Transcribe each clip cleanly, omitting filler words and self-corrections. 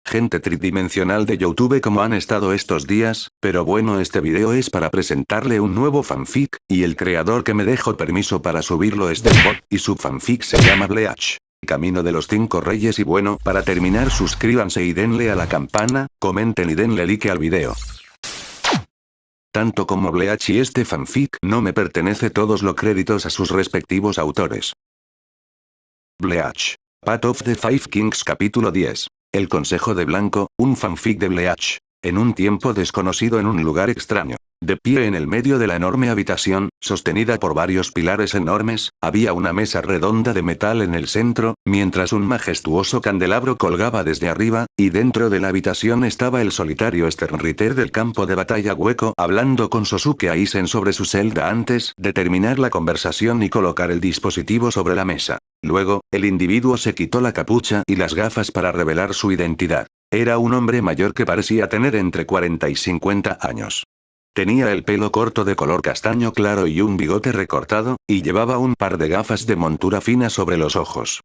Gente tridimensional de YouTube, ¿cómo han estado estos días? Pero bueno, este video es para presentarle un nuevo fanfic, y el creador que me dejó permiso para subirlo es Delbot, y su fanfic se llama Bleach. Camino de los 5 Reyes. Y bueno, para terminar, suscríbanse y denle a la campana, comenten y denle like al video. Tanto como Bleach y este fanfic no me pertenece todos los créditos a sus respectivos autores. Bleach. Path of the Five Kings capítulo 10. El Consejo de Blanco, un fanfic de Bleach. En un tiempo desconocido, en un lugar extraño. De pie en el medio de la enorme habitación, sostenida por varios pilares enormes, había una mesa redonda de metal en el centro, mientras un majestuoso candelabro colgaba desde arriba, y dentro de la habitación estaba el solitario Sternritter del campo de batalla hueco hablando con Sosuke Aizen sobre su celda antes de terminar la conversación y colocar el dispositivo sobre la mesa. Luego, el individuo se quitó la capucha y las gafas para revelar su identidad. Era un hombre mayor que parecía tener entre 40 y 50 años. Tenía el pelo corto de color castaño claro y un bigote recortado, y llevaba un par de gafas de montura fina sobre los ojos.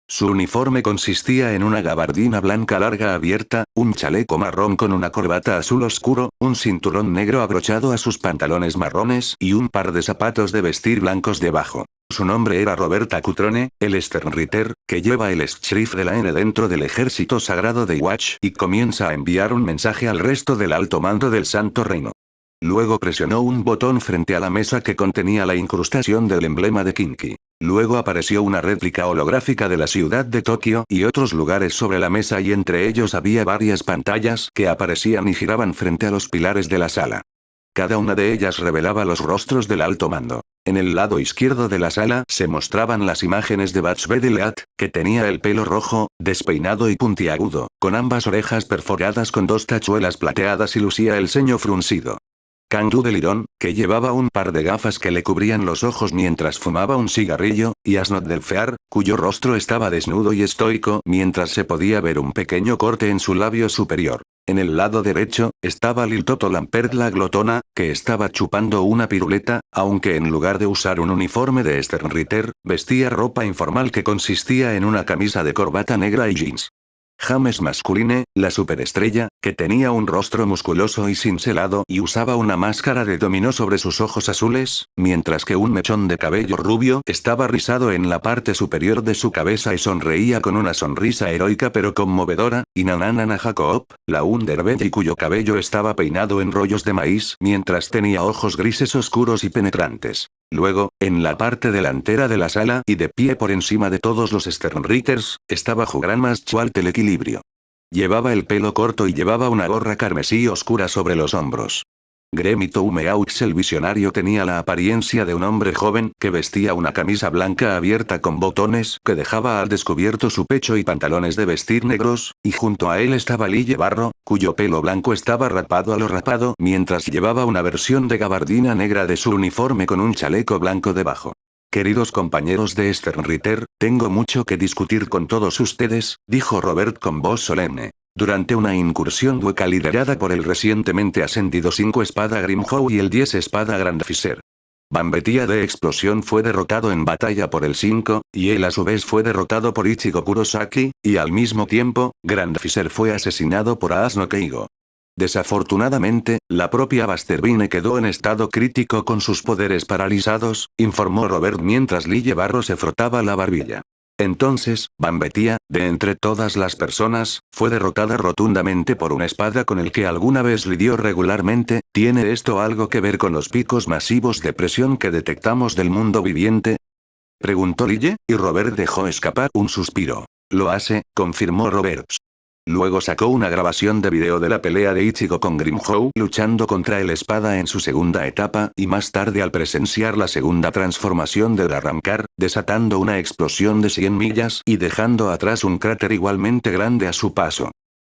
Su uniforme consistía en una gabardina blanca larga abierta, un chaleco marrón con una corbata azul oscuro, un cinturón negro abrochado a sus pantalones marrones y un par de zapatos de vestir blancos debajo. Su nombre era Robert Acutrone, el Sternritter, que lleva el Schiff de la N dentro del ejército sagrado de Watch y comienza a enviar un mensaje al resto del alto mando del Santo Reino. Luego presionó un botón frente a la mesa que contenía la incrustación del emblema de Kinki. Luego apareció una réplica holográfica de la ciudad de Tokio y otros lugares sobre la mesa, y entre ellos había varias pantallas que aparecían y giraban frente a los pilares de la sala. Cada una de ellas revelaba los rostros del alto mando. En el lado izquierdo de la sala se mostraban las imágenes de Bach Bedeliat, que tenía el pelo rojo, despeinado y puntiagudo, con ambas orejas perforadas con 2 tachuelas plateadas y lucía el ceño fruncido. Kandu de Lirón, que llevaba un par de gafas que le cubrían los ojos mientras fumaba un cigarrillo, y Asnot del Fear, cuyo rostro estaba desnudo y estoico mientras se podía ver un pequeño corte en su labio superior. En el lado derecho, estaba Liltoto Lampert la glotona, que estaba chupando una piruleta, aunque en lugar de usar un uniforme de Sternritter, vestía ropa informal que consistía en una camisa de corbata negra y jeans. James Masculine, la superestrella, que tenía un rostro musculoso y cincelado y usaba una máscara de dominó sobre sus ojos azules, mientras que un mechón de cabello rubio estaba rizado en la parte superior de su cabeza y sonreía con una sonrisa heroica pero conmovedora, y Nanana Jacob, la Underbelly, cuyo cabello estaba peinado en rollos de maíz mientras tenía ojos grises oscuros y penetrantes. Luego, en la parte delantera de la sala y de pie por encima de todos los Sternritters, estaba Jugran Maschwalt el equilibrio. Llevaba el pelo corto y llevaba una gorra carmesí oscura sobre los hombros. Gremito Umeaux el visionario tenía la apariencia de un hombre joven que vestía una camisa blanca abierta con botones que dejaba al descubierto su pecho y pantalones de vestir negros, y junto a él estaba Lille Barro, cuyo pelo blanco estaba rapado a lo rapado mientras llevaba una versión de gabardina negra de su uniforme con un chaleco blanco debajo. Queridos compañeros de Sternritter, tengo mucho que discutir con todos ustedes, dijo Robert con voz solemne. Durante una incursión hueca liderada por el recientemente ascendido 5 Espada Grimhow y el 10 Espada Grandfisher. Bambetía de Explosión fue derrotado en batalla por el 5, y él a su vez fue derrotado por Ichigo Kurosaki, y al mismo tiempo, Grandfisher fue asesinado por Asno Keigo. Desafortunadamente, la propia Basterbine quedó en estado crítico con sus poderes paralizados, informó Robert mientras Lille Barro se frotaba la barbilla. Entonces, Bambetía, de entre todas las personas, fue derrotada rotundamente por una espada con el que alguna vez lidió regularmente. ¿Tiene esto algo que ver con los picos masivos de presión que detectamos del mundo viviente?, preguntó Lille, y Robert dejó escapar un suspiro. Lo hace, confirmó Roberts. Luego sacó una grabación de video de la pelea de Ichigo con Grimhow luchando contra el espada en su segunda etapa, y más tarde al presenciar la segunda transformación del arrancar, desatando una explosión de 100 millas y dejando atrás un cráter igualmente grande a su paso.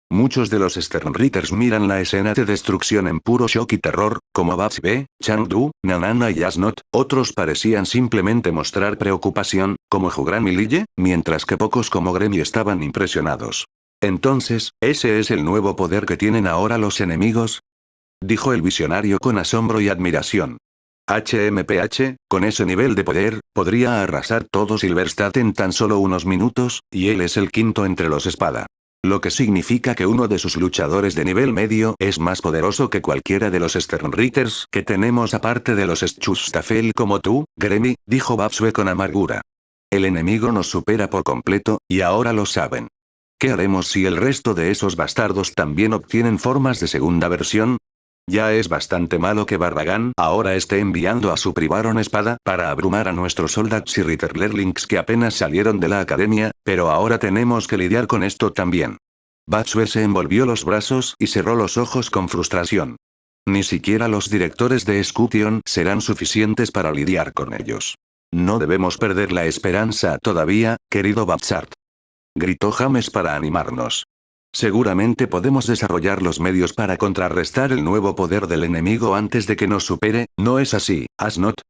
Muchos de los Sternritters miran la escena de destrucción en puro shock y terror, como Babs B, Changdu, Nanana y Asnot. Otros parecían simplemente mostrar preocupación, como Jugran y Lille, mientras que pocos como Gremi estaban impresionados. Entonces, ¿ese es el nuevo poder que tienen ahora los enemigos?, dijo el visionario con asombro y admiración. HMPH, con ese nivel de poder, podría arrasar todo Silverstad en tan solo unos minutos, y él es el quinto entre los espada. Lo que significa que uno de sus luchadores de nivel medio es más poderoso que cualquiera de los Sternritters que tenemos aparte de los Schustafel como tú, Gremmy, dijo Babsue con amargura. El enemigo nos supera por completo, y ahora lo saben. ¿Qué haremos si el resto de esos bastardos también obtienen formas de segunda versión? Ya es bastante malo que Barragán ahora esté enviando a su Privaron espada para abrumar a nuestros soldados y Ritterlerlings que apenas salieron de la academia, pero ahora tenemos que lidiar con esto también. Babsue se envolvió los brazos y cerró los ojos con frustración. Ni siquiera los directores de Escution serán suficientes para lidiar con ellos. No debemos perder la esperanza todavía, querido Babsart. Gritó James para animarnos. Seguramente podemos desarrollar los medios para contrarrestar el nuevo poder del enemigo antes de que nos supere, ¿no es así, Asnot?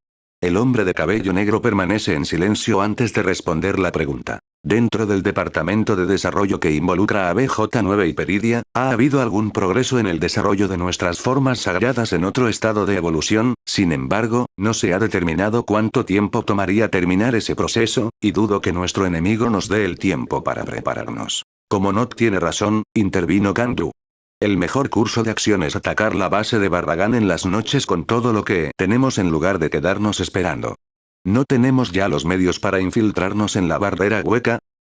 El hombre de cabello negro permanece en silencio antes de responder la pregunta. Dentro del departamento de desarrollo que involucra a BJ9 y Peridia, ¿ha habido algún progreso en el desarrollo de nuestras formas sagradas en otro estado de evolución? Sin embargo, no se ha determinado cuánto tiempo tomaría terminar ese proceso, y dudo que nuestro enemigo nos dé el tiempo para prepararnos. Como Not tiene razón, intervino Gandu. El mejor curso de acción es atacar la base de Barragán en las noches con todo lo que tenemos en lugar de quedarnos esperando. ¿No tenemos ya los medios para infiltrarnos en la barrera hueca?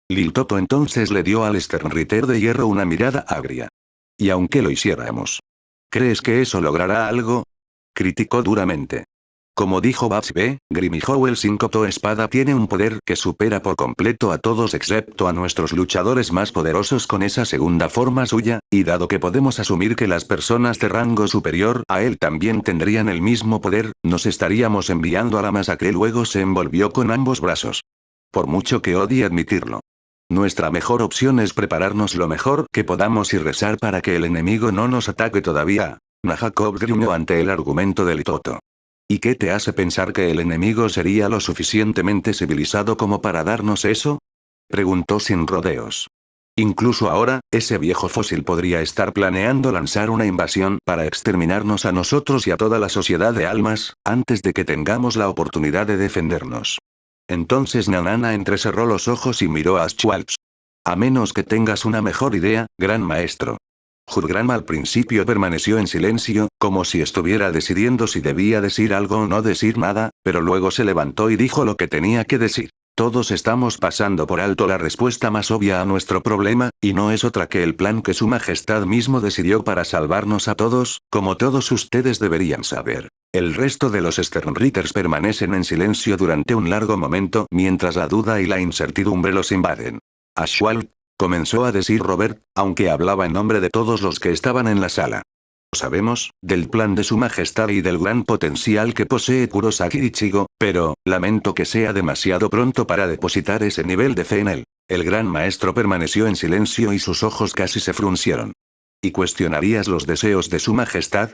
Lil Toto entonces le dio al Sternritter de hierro una mirada agria. ¿Y aunque lo hiciéramos? ¿Crees que eso logrará algo? Criticó duramente. Como dijo Babsbe, Grimmy Howell Sincoto Espada tiene un poder que supera por completo a todos excepto a nuestros luchadores más poderosos con esa segunda forma suya, y dado que podemos asumir que las personas de rango superior a él también tendrían el mismo poder, nos estaríamos enviando a la masacre. Luego se envolvió con ambos brazos. Por mucho que odie admitirlo. Nuestra mejor opción es prepararnos lo mejor que podamos y rezar para que el enemigo no nos ataque todavía. Jacob gruñó ante el argumento del Toto. ¿Y qué te hace pensar que el enemigo sería lo suficientemente civilizado como para darnos eso? Preguntó sin rodeos. Incluso ahora, ese viejo fósil podría estar planeando lanzar una invasión para exterminarnos a nosotros y a toda la sociedad de almas, antes de que tengamos la oportunidad de defendernos. Entonces Nanana entrecerró los ojos y miró a Schwartz. A menos que tengas una mejor idea, gran maestro. Jurgram al principio permaneció en silencio, como si estuviera decidiendo si debía decir algo o no decir nada, pero luego se levantó y dijo lo que tenía que decir. Todos estamos pasando por alto la respuesta más obvia a nuestro problema, y no es otra que el plan que su majestad mismo decidió para salvarnos a todos, como todos ustedes deberían saber. El resto de los Sternritters permanecen en silencio durante un largo momento mientras la duda y la incertidumbre los invaden. Ashwald, comenzó a decir Robert, aunque hablaba en nombre de todos los que estaban en la sala. Sabemos, del plan de su majestad y del gran potencial que posee Kurosaki Ichigo, pero, lamento que sea demasiado pronto para depositar ese nivel de fe en él. El gran maestro permaneció en silencio y sus ojos casi se fruncieron. ¿Y cuestionarías los deseos de su majestad?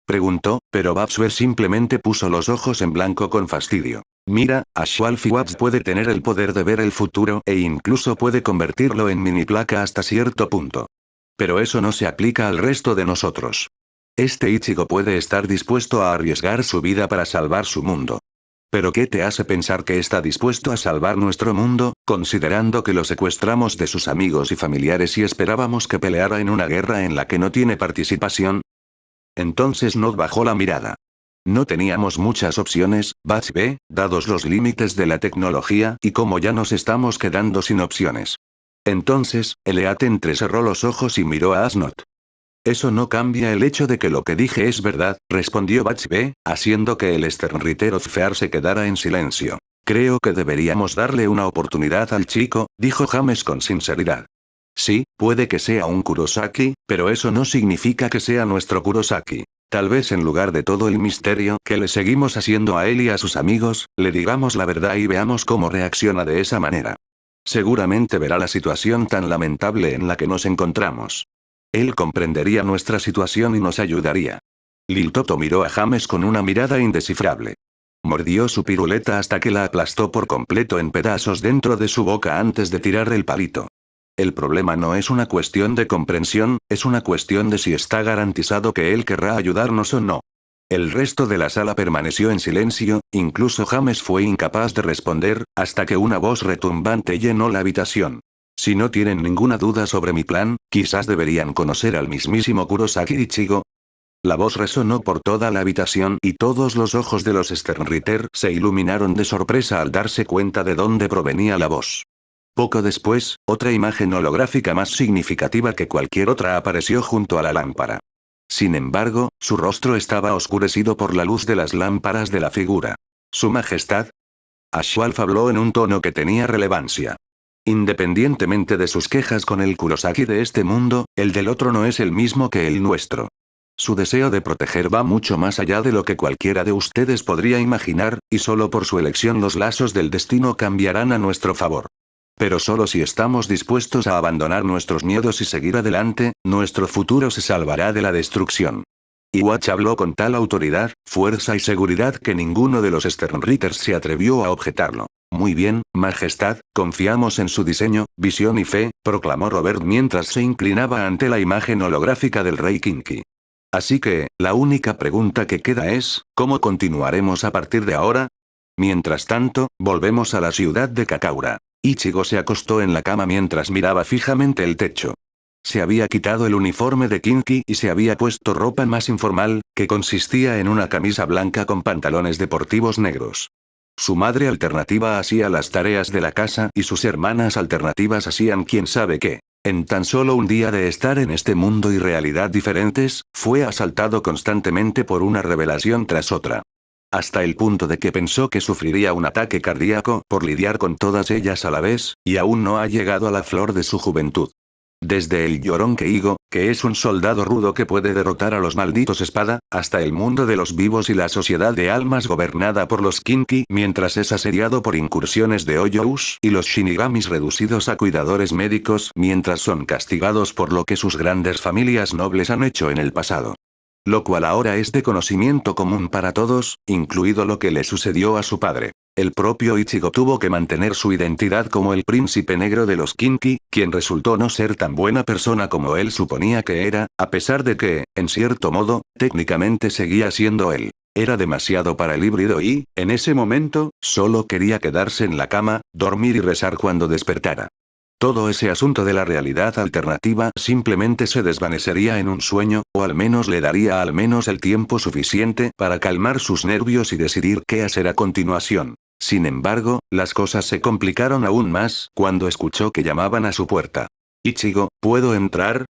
Preguntó, pero Babsue simplemente puso los ojos en blanco con fastidio. Mira, Ashwalfiwabs puede tener el poder de ver el futuro e incluso puede convertirlo en mini placa hasta cierto punto. Pero eso no se aplica al resto de nosotros. Este Ichigo puede estar dispuesto a arriesgar su vida para salvar su mundo. ¿Pero qué te hace pensar que está dispuesto a salvar nuestro mundo, considerando que lo secuestramos de sus amigos y familiares y esperábamos que peleara en una guerra en la que no tiene participación? Entonces Not bajó la mirada. No teníamos muchas opciones, Babsbe, dados los límites de la tecnología y como ya nos estamos quedando sin opciones. Entonces, Eleat entrecerró los ojos y miró a Asnot. Eso no cambia el hecho de que lo que dije es verdad, respondió Babsbe, haciendo que el Sternritter Ozfear se quedara en silencio. Creo que deberíamos darle una oportunidad al chico, dijo James con sinceridad. Sí, puede que sea un Kurosaki, pero eso no significa que sea nuestro Kurosaki. Tal vez en lugar de todo el misterio que le seguimos haciendo a él y a sus amigos, le digamos la verdad y veamos cómo reacciona de esa manera. Seguramente verá la situación tan lamentable en la que nos encontramos. Él comprendería nuestra situación y nos ayudaría. Lil Toto miró a James con una mirada indescifrable. Mordió su piruleta hasta que la aplastó por completo en pedazos dentro de su boca antes de tirar el palito. El problema no es una cuestión de comprensión, es una cuestión de si está garantizado que él querrá ayudarnos o no. El resto de la sala permaneció en silencio, incluso James fue incapaz de responder, hasta que una voz retumbante llenó la habitación. Si no tienen ninguna duda sobre mi plan, quizás deberían conocer al mismísimo Kurosaki Ichigo. La voz resonó por toda la habitación y todos los ojos de los Sternritter se iluminaron de sorpresa al darse cuenta de dónde provenía la voz. Poco después, otra imagen holográfica más significativa que cualquier otra apareció junto a la lámpara. Sin embargo, su rostro estaba oscurecido por la luz de las lámparas de la figura. ¿Su Majestad? Ashwalf habló en un tono que tenía relevancia. Independientemente de sus quejas con el Kurosaki de este mundo, el del otro no es el mismo que el nuestro. Su deseo de proteger va mucho más allá de lo que cualquiera de ustedes podría imaginar, y solo por su elección los lazos del destino cambiarán a nuestro favor. Pero solo si estamos dispuestos a abandonar nuestros miedos y seguir adelante, nuestro futuro se salvará de la destrucción. Iwatch habló con tal autoridad, fuerza y seguridad que ninguno de los Sternritters se atrevió a objetarlo. Muy bien, Majestad, confiamos en su diseño, visión y fe, proclamó Robert mientras se inclinaba ante la imagen holográfica del rey Kinki. Así que, la única pregunta que queda es, ¿cómo continuaremos a partir de ahora? Mientras tanto, volvemos a la ciudad de Kakaura. Ichigo se acostó en la cama mientras miraba fijamente el techo. Se había quitado el uniforme de Kinki y se había puesto ropa más informal, que consistía en una camisa blanca con pantalones deportivos negros. Su madre alternativa hacía las tareas de la casa y sus hermanas alternativas hacían quién sabe qué. En tan solo un día de estar en este mundo y realidad diferentes, fue asaltado constantemente por una revelación tras otra. Hasta el punto de que pensó que sufriría un ataque cardíaco por lidiar con todas ellas a la vez, y aún no ha llegado a la flor de su juventud. Desde el llorón Keigo, que es un soldado rudo que puede derrotar a los malditos espada, hasta el mundo de los vivos y la sociedad de almas gobernada por los Kinki mientras es asediado por incursiones de Hoyous y los Shinigamis reducidos a cuidadores médicos mientras son castigados por lo que sus grandes familias nobles han hecho en el pasado. Lo cual ahora es de conocimiento común para todos, incluido lo que le sucedió a su padre. El propio Ichigo tuvo que mantener su identidad como el príncipe negro de los Kinki, quien resultó no ser tan buena persona como él suponía que era, a pesar de que, en cierto modo, técnicamente seguía siendo él. Era demasiado para el híbrido y, en ese momento, solo quería quedarse en la cama, dormir y rezar cuando despertara. Todo ese asunto de la realidad alternativa simplemente se desvanecería en un sueño, o al menos le daría al menos el tiempo suficiente para calmar sus nervios y decidir qué hacer a continuación. Sin embargo, las cosas se complicaron aún más cuando escuchó que llamaban a su puerta. «Ichigo, ¿puedo entrar?»,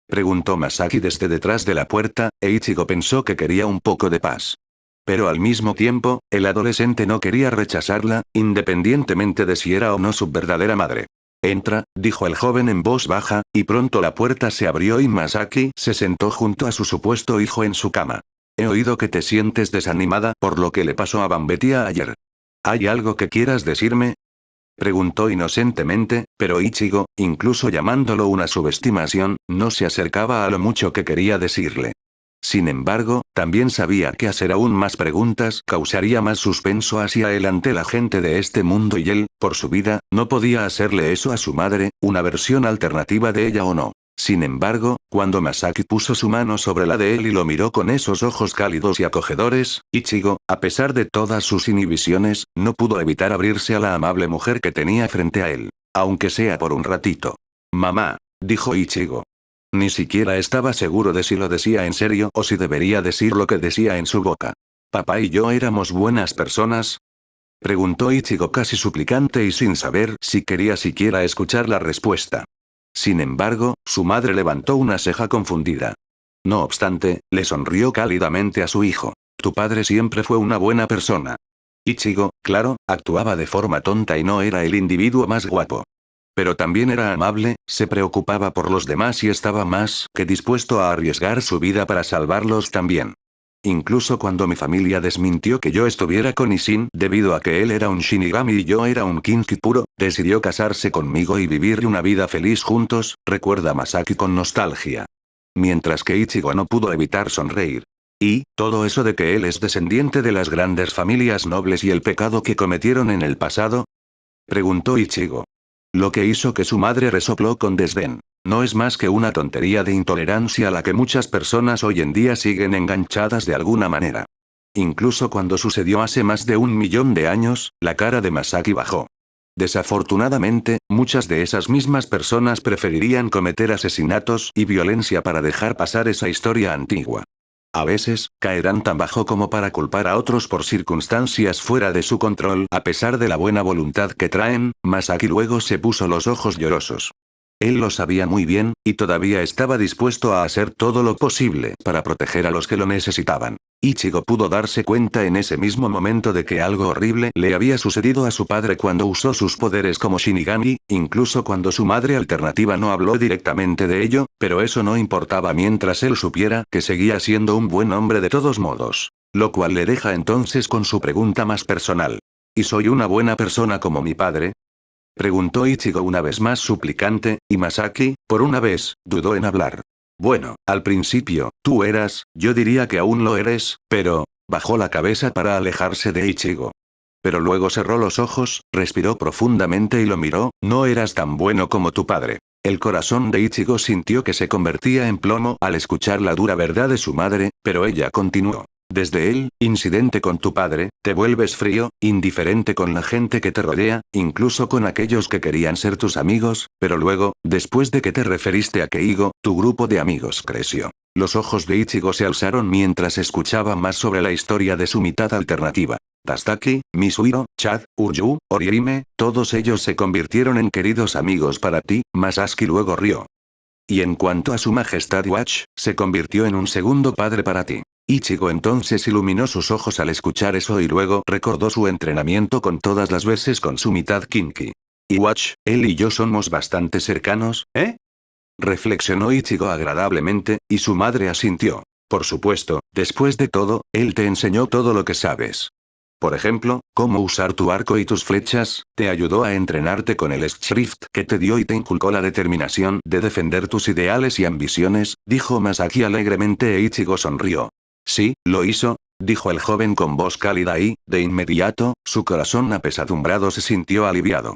preguntó Masaki desde detrás de la puerta, e Ichigo pensó que quería un poco de paz. Pero al mismo tiempo, el adolescente no quería rechazarla, independientemente de si era o no su verdadera madre. «Entra», dijo el joven en voz baja, y pronto la puerta se abrió y Masaki se sentó junto a su supuesto hijo en su cama. «He oído que te sientes desanimada por lo que le pasó a Bambetia ayer. ¿Hay algo que quieras decirme?», preguntó inocentemente, pero Ichigo, incluso llamándolo una subestimación, no se acercaba a lo mucho que quería decirle. Sin embargo, también sabía que hacer aún más preguntas causaría más suspenso hacia él ante la gente de este mundo y él, por su vida, no podía hacerle eso a su madre, una versión alternativa de ella o no. Sin embargo, cuando Masaki puso su mano sobre la de él y lo miró con esos ojos cálidos y acogedores, Ichigo, a pesar de todas sus inhibiciones, no pudo evitar abrirse a la amable mujer que tenía frente a él. Aunque sea por un ratito. «Mamá», dijo Ichigo. Ni siquiera estaba seguro de si lo decía en serio o si debería decir lo que decía en su boca. «¿Papá y yo éramos buenas personas?», preguntó Ichigo casi suplicante y sin saber si quería siquiera escuchar la respuesta. Sin embargo, su madre levantó una ceja confundida. No obstante, le sonrió cálidamente a su hijo. «Tu padre siempre fue una buena persona». Ichigo, claro, actuaba de forma tonta y no era el individuo más guapo. Pero también era amable, se preocupaba por los demás y estaba más que dispuesto a arriesgar su vida para salvarlos también. Incluso cuando mi familia desmintió que yo estuviera con Ishin debido a que él era un Shinigami y yo era un Kinki puro, decidió casarse conmigo y vivir una vida feliz juntos, recuerda Masaki con nostalgia. Mientras que Ichigo no pudo evitar sonreír. ¿Y todo eso de que él es descendiente de las grandes familias nobles y el pecado que cometieron en el pasado?, preguntó Ichigo. Lo que hizo que su madre resopló con desdén. No es más que una tontería de intolerancia a la que muchas personas hoy en día siguen enganchadas de alguna manera. Incluso cuando sucedió hace más de 1 millón de años, la cara de Masaki bajó. Desafortunadamente, muchas de esas mismas personas preferirían cometer asesinatos y violencia para dejar pasar esa historia antigua. A veces, caerán tan bajo como para culpar a otros por circunstancias fuera de su control. A pesar de la buena voluntad que traen, Masaki luego se puso los ojos llorosos. Él lo sabía muy bien, y todavía estaba dispuesto a hacer todo lo posible para proteger a los que lo necesitaban. Ichigo pudo darse cuenta en ese mismo momento de que algo horrible le había sucedido a su padre cuando usó sus poderes como Shinigami, incluso cuando su madre alternativa no habló directamente de ello, pero eso no importaba mientras él supiera que seguía siendo un buen hombre de todos modos. Lo cual le deja entonces con su pregunta más personal. ¿Y soy una buena persona como mi padre? Preguntó Ichigo una vez más suplicante, y Masaki, por una vez, dudó en hablar. Bueno, al principio, tú eras, yo diría que aún lo eres, pero... Bajó la cabeza para alejarse de Ichigo. Pero luego cerró los ojos, respiró profundamente y lo miró, no eras tan bueno como tu padre. El corazón de Ichigo sintió que se convertía en plomo al escuchar la dura verdad de su madre, pero ella continuó. Desde el incidente con tu padre, te vuelves frío, indiferente con la gente que te rodea, incluso con aquellos que querían ser tus amigos, pero luego, después de que te referiste a Keigo, tu grupo de amigos creció. Los ojos de Ichigo se alzaron mientras escuchaba más sobre la historia de su mitad alternativa. Tastaki, Misuiro, Chad, Uryu, Orihime, todos ellos se convirtieron en queridos amigos para ti. Masaki luego rió. Y en cuanto a su majestad Watch, se convirtió en un segundo padre para ti. Ichigo entonces iluminó sus ojos al escuchar eso y luego recordó su entrenamiento con todas las veces con su mitad Kinki. Y Watch, él y yo somos bastante cercanos, ¿eh? Reflexionó Ichigo agradablemente, y su madre asintió. Por supuesto, después de todo, él te enseñó todo lo que sabes. Por ejemplo, cómo usar tu arco y tus flechas, te ayudó a entrenarte con el Schrift que te dio y te inculcó la determinación de defender tus ideales y ambiciones, dijo Masaki alegremente e Ichigo sonrió. Sí, lo hizo, dijo el joven con voz cálida y, de inmediato, su corazón apesadumbrado se sintió aliviado.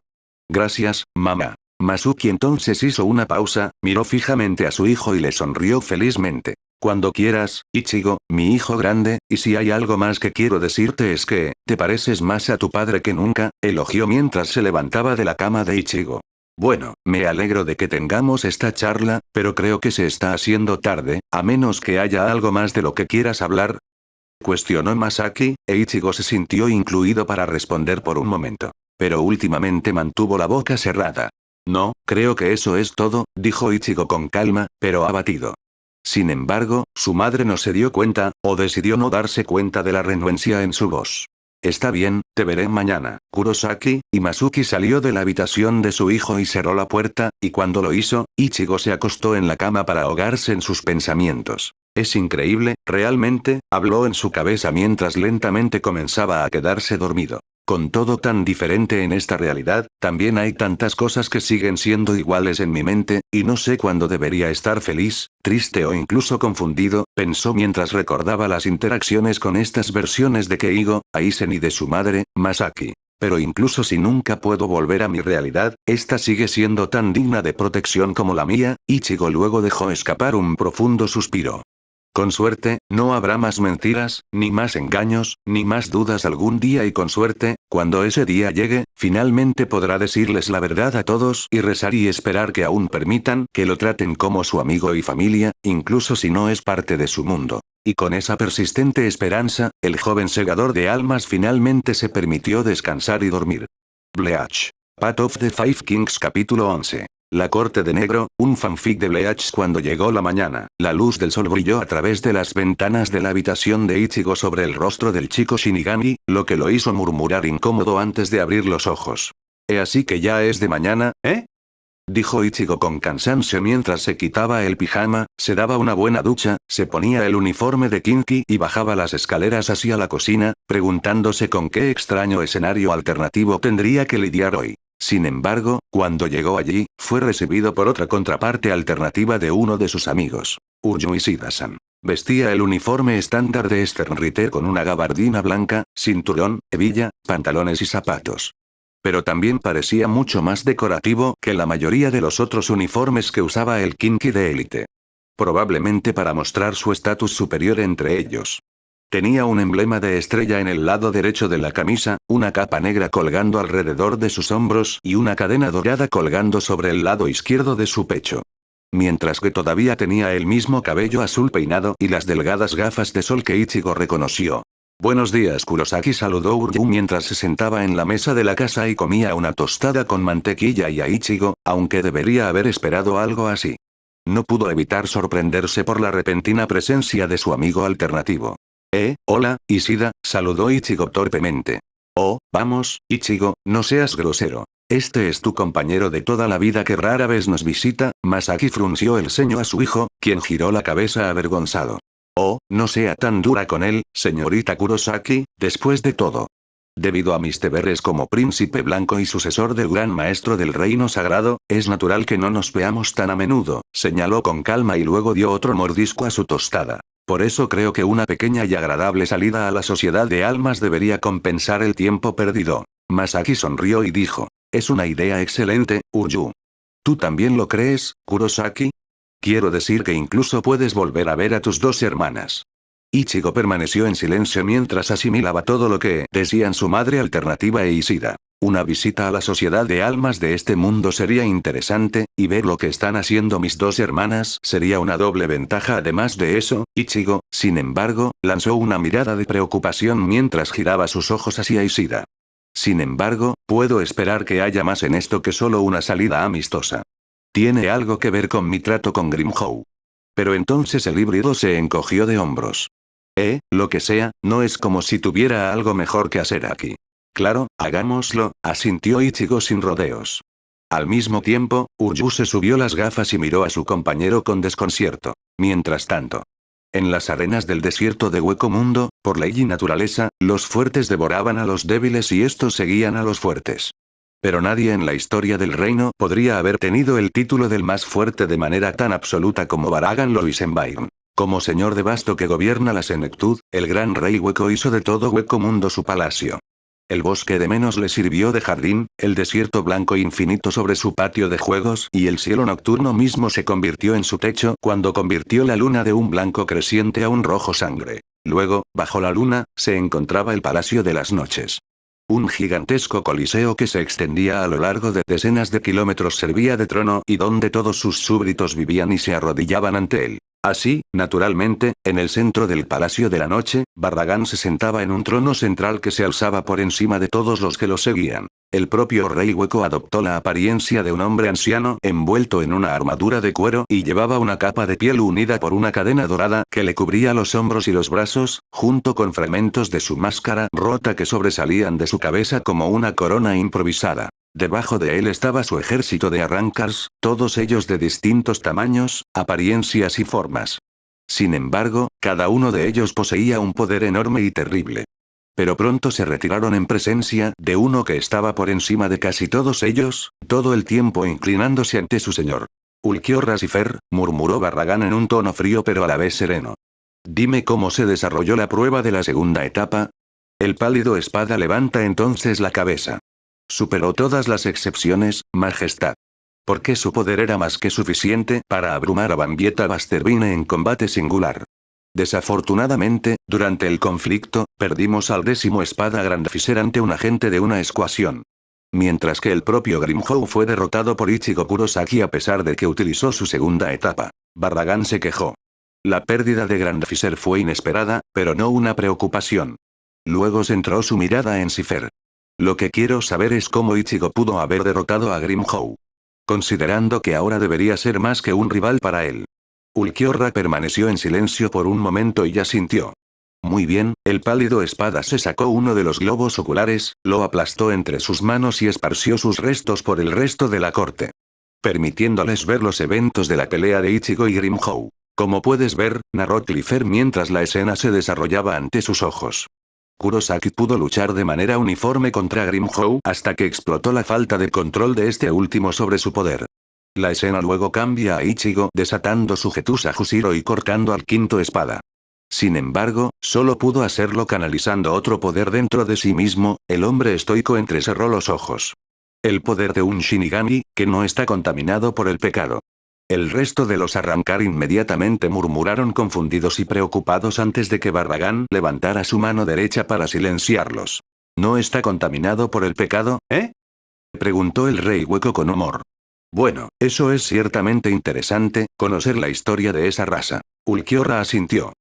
Gracias, mamá. Masuki entonces hizo una pausa, miró fijamente a su hijo y le sonrió felizmente. Cuando quieras, Ichigo, mi hijo grande, y si hay algo más que quiero decirte es que, te pareces más a tu padre que nunca, elogió mientras se levantaba de la cama de Ichigo. Bueno, me alegro de que tengamos esta charla, pero creo que se está haciendo tarde, a menos que haya algo más de lo que quieras hablar. Cuestionó Masaki, e Ichigo se sintió incluido para responder por un momento. Pero últimamente mantuvo la boca cerrada. No, creo que eso es todo, dijo Ichigo con calma, pero abatido. Sin embargo, su madre no se dio cuenta, o decidió no darse cuenta de la renuencia en su voz. Está bien, te veré mañana, Kurosaki, y Masuki salió de la habitación de su hijo y cerró la puerta, y cuando lo hizo, Ichigo se acostó en la cama para ahogarse en sus pensamientos. Es increíble, realmente, habló en su cabeza mientras lentamente comenzaba a quedarse dormido. Con todo tan diferente en esta realidad, también hay tantas cosas que siguen siendo iguales en mi mente, y no sé cuándo debería estar feliz, triste o incluso confundido, pensó mientras recordaba las interacciones con estas versiones de Keigo, Aizen y de su madre, Masaki. Pero incluso si nunca puedo volver a mi realidad, esta sigue siendo tan digna de protección como la mía. Ichigo luego dejó escapar un profundo suspiro. Con suerte, no habrá más mentiras, ni más engaños, ni más dudas algún día y con suerte, cuando ese día llegue, finalmente podrá decirles la verdad a todos y rezar y esperar que aún permitan que lo traten como su amigo y familia, incluso si no es parte de su mundo. Y con esa persistente esperanza, el joven segador de almas finalmente se permitió descansar y dormir. Bleach. Path of the Five Kings capítulo 11. La corte de negro, un fanfic de Bleach. Cuando llegó la mañana, la luz del sol brilló a través de las ventanas de la habitación de Ichigo sobre el rostro del chico Shinigami, lo que lo hizo murmurar incómodo antes de abrir los ojos. Así que ya es de mañana, ¿eh? Dijo Ichigo con cansancio mientras se quitaba el pijama, se daba una buena ducha, se ponía el uniforme de Kinki y bajaba las escaleras hacia la cocina, preguntándose con qué extraño escenario alternativo tendría que lidiar hoy. Sin embargo, cuando llegó allí, fue recibido por otra contraparte alternativa de uno de sus amigos. Uryu Ishida-san. Vestía el uniforme estándar de Stern Ritter con una gabardina blanca, cinturón, hebilla, pantalones y zapatos. Pero también parecía mucho más decorativo que la mayoría de los otros uniformes que usaba el Kinki de élite. Probablemente para mostrar su estatus superior entre ellos. Tenía un emblema de estrella en el lado derecho de la camisa, una capa negra colgando alrededor de sus hombros y una cadena dorada colgando sobre el lado izquierdo de su pecho. Mientras que todavía tenía el mismo cabello azul peinado y las delgadas gafas de sol que Ichigo reconoció. Buenos días, Kurosaki, saludó Uryu mientras se sentaba en la mesa de la casa y comía una tostada con mantequilla y a Ichigo, aunque debería haber esperado algo así. No pudo evitar sorprenderse por la repentina presencia de su amigo alternativo. Hola, Ishida, saludó Ichigo torpemente. Oh, vamos, Ichigo, no seas grosero. Este es tu compañero de toda la vida que rara vez nos visita. Masaki frunció el ceño a su hijo, quien giró la cabeza avergonzado. Oh, no sea tan dura con él, señorita Kurosaki, después de todo. Debido a mis deberes como príncipe blanco y sucesor del gran maestro del reino sagrado, es natural que no nos veamos tan a menudo, señaló con calma y luego dio otro mordisco a su tostada. Por eso creo que una pequeña y agradable salida a la sociedad de almas debería compensar el tiempo perdido. Masaki sonrió y dijo. Es una idea excelente, Uryu. ¿Tú también lo crees, Kurosaki? Quiero decir que incluso puedes volver a ver a tus dos hermanas. Ichigo permaneció en silencio mientras asimilaba todo lo que decían su madre alternativa e Ishida. Una visita a la sociedad de almas de este mundo sería interesante, y ver lo que están haciendo mis dos hermanas sería una doble ventaja. Además de eso, Ichigo, sin embargo, lanzó una mirada de preocupación mientras giraba sus ojos hacia Ishida. Sin embargo, puedo esperar que haya más en esto que solo una salida amistosa. Tiene algo que ver con mi trato con Grimhow. Pero entonces el híbrido se encogió de hombros. Lo que sea, no es como si tuviera algo mejor que hacer aquí. Claro, hagámoslo, asintió Ichigo sin rodeos. Al mismo tiempo, Uryu se subió las gafas y miró a su compañero con desconcierto. Mientras tanto, en las arenas del desierto de Hueco Mundo, por ley y naturaleza, los fuertes devoraban a los débiles y estos seguían a los fuertes. Pero nadie en la historia del reino podría haber tenido el título del más fuerte de manera tan absoluta como Baragan Loisenbaum. Como señor de Basto que gobierna la senectud, el gran rey Hueco hizo de todo Hueco Mundo su palacio. El bosque de menos le sirvió de jardín, el desierto blanco infinito sobre su patio de juegos y el cielo nocturno mismo se convirtió en su techo cuando convirtió la luna de un blanco creciente a un rojo sangre. Luego, bajo la luna, se encontraba el Palacio de las Noches. Un gigantesco coliseo que se extendía a lo largo de decenas de kilómetros servía de trono y donde todos sus súbditos vivían y se arrodillaban ante él. Así, naturalmente, en el centro del Palacio de la Noche, Barragán se sentaba en un trono central que se alzaba por encima de todos los que lo seguían. El propio rey Hueco adoptó la apariencia de un hombre anciano envuelto en una armadura de cuero y llevaba una capa de piel unida por una cadena dorada que le cubría los hombros y los brazos, junto con fragmentos de su máscara rota que sobresalían de su cabeza como una corona improvisada. Debajo de él estaba su ejército de arrancars, todos ellos de distintos tamaños, apariencias y formas. Sin embargo, cada uno de ellos poseía un poder enorme y terrible. Pero pronto se retiraron en presencia de uno que estaba por encima de casi todos ellos, todo el tiempo inclinándose ante su señor. Ulquiorra Rasifer, murmuró Barragán en un tono frío pero a la vez sereno. Dime cómo se desarrolló la prueba de la segunda etapa. El pálido espada levanta entonces la cabeza. Superó todas las excepciones, Majestad. Porque su poder era más que suficiente para abrumar a Bambieta Basterbine en combate singular. Desafortunadamente, durante el conflicto, perdimos al 10º espada Grandfiser ante un agente de una escuasión. Mientras que el propio Grimhow fue derrotado por Ichigo Kurosaki a pesar de que utilizó su segunda etapa. Barragán se quejó. La pérdida de Grandfiser fue inesperada, pero no una preocupación. Luego centró su mirada en Cifer. Lo que quiero saber es cómo Ichigo pudo haber derrotado a Grimhow. Considerando que ahora debería ser más que un rival para él. Ulquiorra permaneció en silencio por un momento y asintió. Muy bien, el pálido espada se sacó uno de los globos oculares, lo aplastó entre sus manos y esparció sus restos por el resto de la corte. Permitiéndoles ver los eventos de la pelea de Ichigo y Grimhow. Como puedes ver, narró Clifford mientras la escena se desarrollaba ante sus ojos. Kurosaki pudo luchar de manera uniforme contra Grimhow hasta que explotó la falta de control de este último sobre su poder. La escena luego cambia a Ichigo desatando su Getusa Jushiro y cortando al quinto espada. Sin embargo, solo pudo hacerlo canalizando otro poder dentro de sí mismo, el hombre estoico entrecerró los ojos. El poder de un Shinigami, que no está contaminado por el pecado. El resto de los arrancar inmediatamente murmuraron confundidos y preocupados antes de que Barragán levantara su mano derecha para silenciarlos. ¿No está contaminado por el pecado, eh? Preguntó el rey hueco con humor. Bueno, eso es ciertamente interesante, conocer la historia de esa raza. Ulquiorra asintió.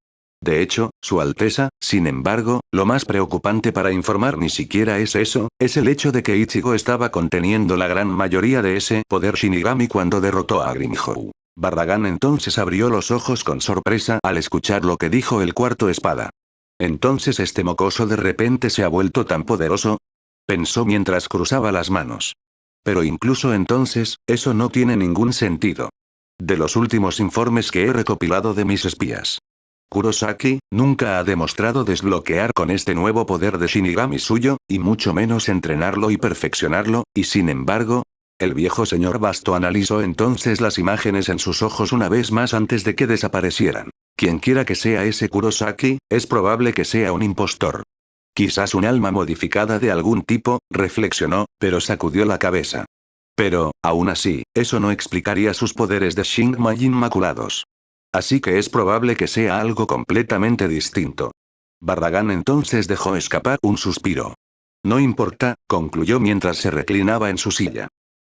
De hecho, Su Alteza, sin embargo, lo más preocupante para informar ni siquiera es eso, es el hecho de que Ichigo estaba conteniendo la gran mayoría de ese poder Shinigami cuando derrotó a Grimjow. Barragán entonces abrió los ojos con sorpresa al escuchar lo que dijo el cuarto espada. ¿Entonces este mocoso de repente se ha vuelto tan poderoso? Pensó mientras cruzaba las manos. Pero incluso entonces, eso no tiene ningún sentido. De los últimos informes que he recopilado de mis espías, Kurosaki nunca ha demostrado desbloquear con este nuevo poder de Shinigami suyo, y mucho menos entrenarlo y perfeccionarlo, y sin embargo, el viejo señor Basto analizó entonces las imágenes en sus ojos una vez más antes de que desaparecieran. Quienquiera que sea ese Kurosaki, es probable que sea un impostor. Quizás un alma modificada de algún tipo, reflexionó, pero sacudió la cabeza. Pero, aún así, eso no explicaría sus poderes de Shingmai inmaculados. Así que es probable que sea algo completamente distinto. Barragán entonces dejó escapar un suspiro. No importa, concluyó mientras se reclinaba en su silla.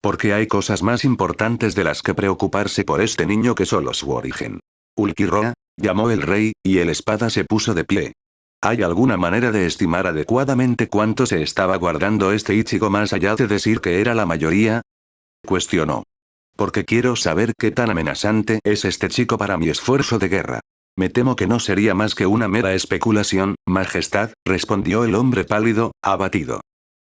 Porque hay cosas más importantes de las que preocuparse por este niño que solo su origen. Ulquiorra, llamó el rey, y el espada se puso de pie. ¿Hay alguna manera de estimar adecuadamente cuánto se estaba guardando este Ichigo más allá de decir que era la mayoría? Cuestionó. Porque quiero saber qué tan amenazante es este chico para mi esfuerzo de guerra. Me temo que no sería más que una mera especulación, Majestad, respondió el hombre pálido, abatido.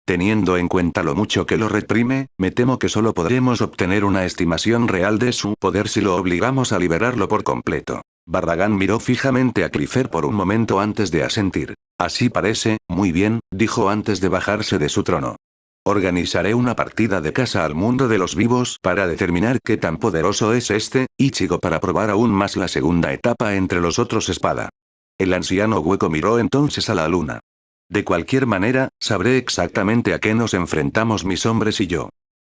Teniendo en cuenta lo mucho que lo reprime, me temo que solo podremos obtener una estimación real de su poder si lo obligamos a liberarlo por completo. Barragán miró fijamente a Clifford por un momento antes de asentir. Así parece, muy bien, dijo antes de bajarse de su trono. Organizaré una partida de caza al mundo de los vivos para determinar qué tan poderoso es este Ichigo para probar aún más la segunda etapa entre los otros espada. El anciano hueco miró entonces a la luna. De cualquier manera, sabré exactamente a qué nos enfrentamos mis hombres y yo.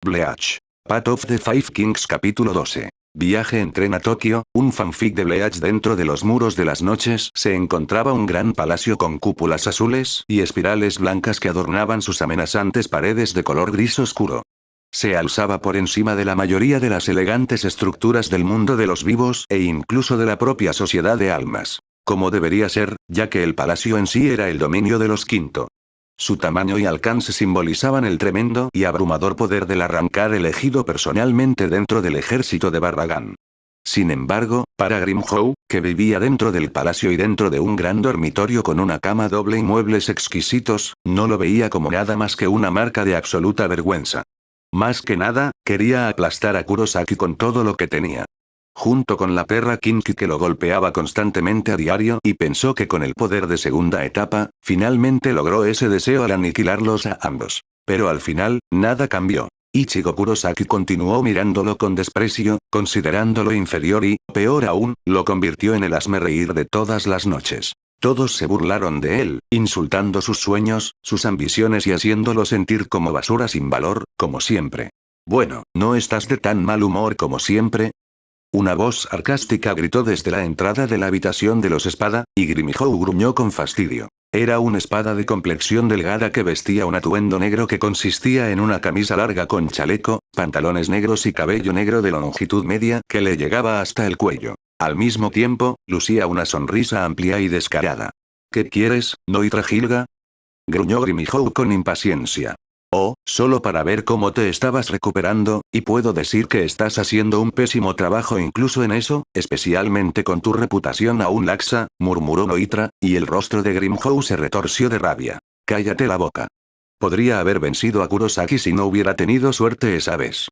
Bleach. Path of the Five Kings capítulo 12. Viaje en tren a Tokio, un fanfic de Bleach. Dentro de los muros de las noches se encontraba un gran palacio con cúpulas azules y espirales blancas que adornaban sus amenazantes paredes de color gris oscuro. Se alzaba por encima de la mayoría de las elegantes estructuras del mundo de los vivos e incluso de la propia sociedad de almas. Como debería ser, ya que el palacio en sí era el dominio de los Quinto. Su tamaño y alcance simbolizaban el tremendo y abrumador poder del arrancar elegido personalmente dentro del ejército de Barragán. Sin embargo, para Grimjow, que vivía dentro del palacio y dentro de un gran dormitorio con una cama doble y muebles exquisitos, no lo veía como nada más que una marca de absoluta vergüenza. Más que nada, quería aplastar a Kurosaki con todo lo que tenía. Junto con la perra Kinki que lo golpeaba constantemente a diario y pensó que con el poder de segunda etapa, finalmente logró ese deseo al aniquilarlos a ambos. Pero al final, nada cambió. Ichigo Kurosaki continuó mirándolo con desprecio, considerándolo inferior y, peor aún, lo convirtió en el hazmerreír de todas las noches. Todos se burlaron de él, insultando sus sueños, sus ambiciones y haciéndolo sentir como basura sin valor, como siempre. Bueno, ¿no estás de tan mal humor como siempre? Una voz sarcástica gritó desde la entrada de la habitación de los espada, y Grimjow gruñó con fastidio. Era una espada de complexión delgada que vestía un atuendo negro que consistía en una camisa larga con chaleco, pantalones negros y cabello negro de longitud media que le llegaba hasta el cuello. Al mismo tiempo, lucía una sonrisa amplia y descarada. ¿Qué quieres, Noitra Gilga? Gruñó Grimjow con impaciencia. Oh, solo para ver cómo te estabas recuperando, y puedo decir que estás haciendo un pésimo trabajo incluso en eso, especialmente con tu reputación aún laxa, murmuró Noitra, y el rostro de Grimjow se retorció de rabia. Cállate la boca. Podría haber vencido a Kurosaki si no hubiera tenido suerte esa vez.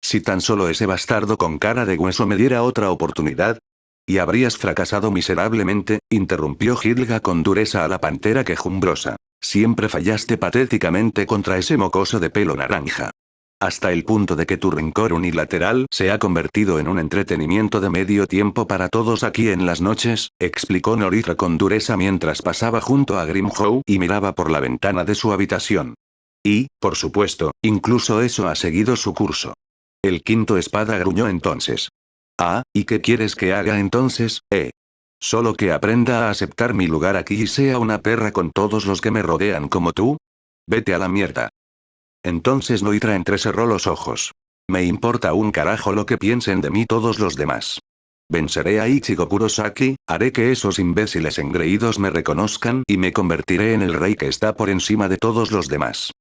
Si tan solo ese bastardo con cara de hueso me diera otra oportunidad. Y habrías fracasado miserablemente, interrumpió Gilga con dureza a la pantera quejumbrosa. Siempre fallaste patéticamente contra ese mocoso de pelo naranja. Hasta el punto de que tu rencor unilateral se ha convertido en un entretenimiento de medio tiempo para todos aquí en las noches, explicó Noritra con dureza mientras pasaba junto a Grimjow y miraba por la ventana de su habitación. Y, por supuesto, incluso eso ha seguido su curso. El quinto espada gruñó entonces. Ah, ¿y qué quieres que haga entonces, Solo que aprenda a aceptar mi lugar aquí y sea una perra con todos los que me rodean como tú. Vete a la mierda. Entonces Noitra entrecerró los ojos. Me importa un carajo lo que piensen de mí todos los demás. Venceré a Ichigo Kurosaki, haré que esos imbéciles engreídos me reconozcan y me convertiré en el rey que está por encima de todos los demás.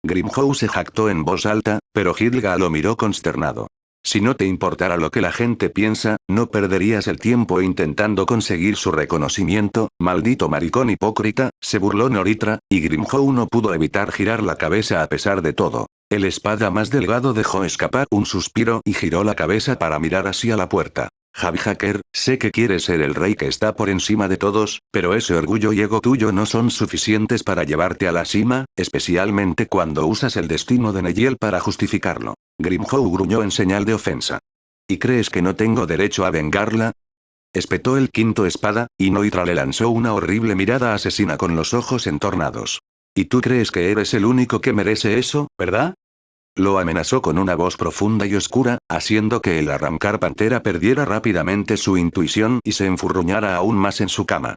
Grimhow se jactó en voz alta, pero Hilga lo miró consternado. Si no te importara lo que la gente piensa, no perderías el tiempo intentando conseguir su reconocimiento, maldito maricón hipócrita, se burló Noritra, y Grimhow no pudo evitar girar la cabeza a pesar de todo. El espada más delgado dejó escapar un suspiro y giró la cabeza para mirar hacia la puerta. Javi Hacker, sé que quieres ser el rey que está por encima de todos, pero ese orgullo y ego tuyo no son suficientes para llevarte a la cima, especialmente cuando usas el destino de Nejiel para justificarlo. Grimhow gruñó en señal de ofensa. ¿Y crees que no tengo derecho a vengarla? Espetó el quinto espada, y Noitra le lanzó una horrible mirada asesina con los ojos entornados. ¿Y tú crees que eres el único que merece eso, verdad? Lo amenazó con una voz profunda y oscura, haciendo que el arrancar pantera perdiera rápidamente su intuición y se enfurruñara aún más en su cama.